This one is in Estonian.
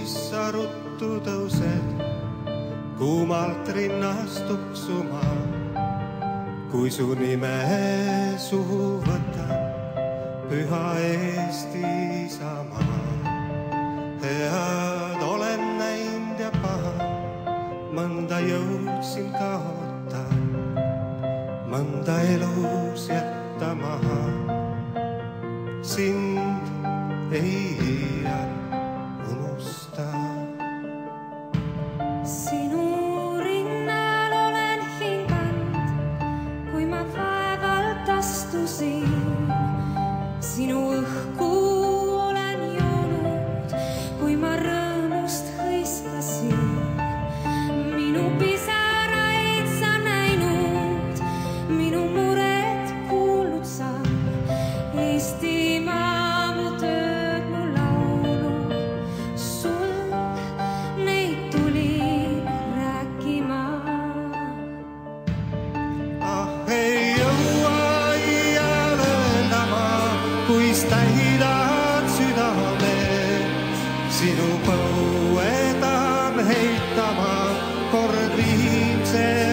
sa ruttu tõused, kuumalt rinnast tuksuma, kui su nime suhu võtab püha Eesti Isamaa. Head olen näinud ja paha, mõnda jõudsin kaota, mõnda elus jätta maha. Sind ei unusta. Sinu rinnal olen hinganud, kui ma vaevalt astusin. Sinu õhku olen joonud, kui ma rõõmust hõiskasin. Minu pisaraid sa näinud, minu mured kuulnud sa. Eestimaa mu tööd, mu laulu, sul neid tulin rääkima. Ei jõua iial ööndama, kuis täidad südame. Sinu põue tahan heitama, kord viimse